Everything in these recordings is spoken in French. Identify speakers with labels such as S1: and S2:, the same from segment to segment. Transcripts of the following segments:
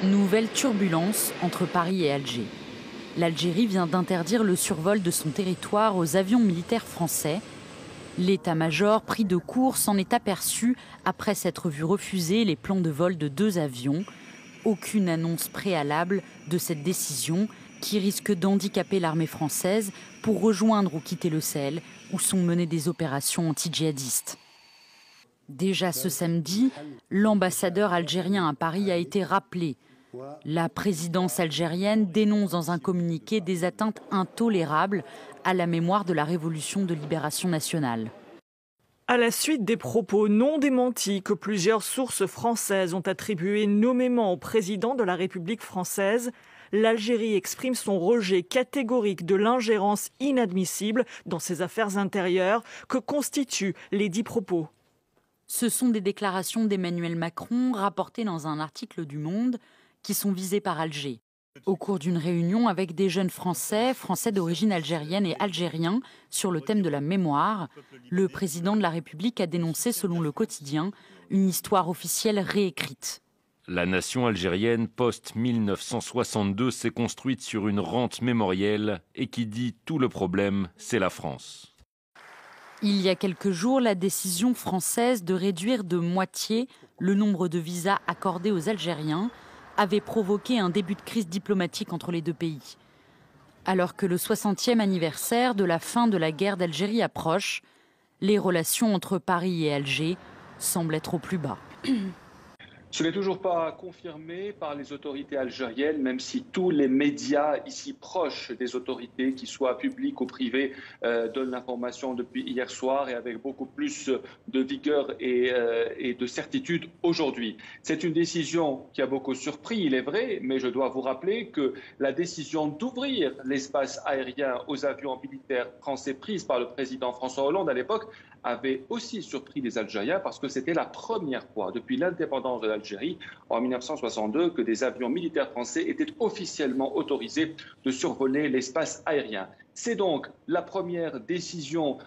S1: Nouvelle turbulence entre Paris et Alger. L'Algérie vient d'interdire le survol de son territoire aux avions militaires français. L'état-major pris de court s'en est aperçu après s'être vu refuser les plans de vol de 2 avions. Aucune annonce préalable de cette décision qui risque d'handicaper l'armée française pour rejoindre ou quitter le Sahel où sont menées des opérations anti-djihadistes. Déjà ce samedi, l'ambassadeur algérien à Paris a été rappelé. La présidence algérienne dénonce dans un communiqué des atteintes intolérables à la mémoire de la Révolution de libération nationale.
S2: À la suite des propos non démentis que plusieurs sources françaises ont attribués nommément au président de la République française, l'Algérie exprime son rejet catégorique de l'ingérence inadmissible dans ses affaires intérieures que constituent les dits propos.
S1: Ce sont des déclarations d'Emmanuel Macron rapportées dans un article du Monde qui sont visées par Alger. Au cours d'une réunion avec des jeunes Français d'origine algérienne et algériens sur le thème de la mémoire, le président de la République a dénoncé, selon le quotidien, une histoire officielle réécrite.
S3: La nation algérienne post-1962 s'est construite sur une rente mémorielle et qui dit tout le problème, c'est la France.
S1: Il y a quelques jours, la décision française de réduire de moitié le nombre de visas accordés aux Algériens avait provoqué un début de crise diplomatique entre les deux pays. Alors que le 60e anniversaire de la fin de la guerre d'Algérie approche, les relations entre Paris et Alger semblent être au plus bas.
S4: Ce n'est toujours pas confirmé par les autorités algériennes, même si tous les médias ici proches des autorités, qu'ils soient publics ou privés, donnent l'information depuis hier soir et avec beaucoup plus de vigueur et de certitude aujourd'hui. C'est une décision qui a beaucoup surpris, il est vrai, mais je dois vous rappeler que la décision d'ouvrir l'espace aérien aux avions militaires français prise par le président François Hollande à l'époque avait aussi surpris les Algériens parce que c'était la première fois depuis l'indépendance de l'Algérie en 1962 que des avions militaires français étaient officiellement autorisés de survoler l'espace aérien. C'est donc la première décision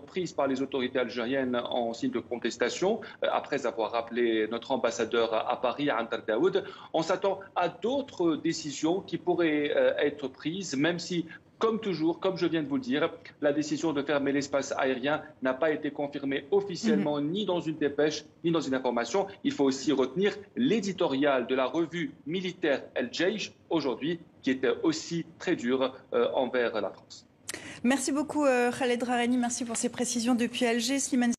S4: prise par les autorités algériennes en signe de contestation, après avoir rappelé notre ambassadeur à Paris, Antar Daoud. On s'attend à d'autres décisions qui pourraient être prises, même si, comme toujours, comme je viens de vous le dire, la décision de fermer l'espace aérien n'a pas été confirmée officiellement ni dans une dépêche, ni dans une information. Il faut aussi retenir l'éditorial de la revue militaire El Jaish aujourd'hui, qui était aussi très dur envers la France.
S5: Merci beaucoup Khaled Drareni, merci pour ces précisions depuis Alger. Slimane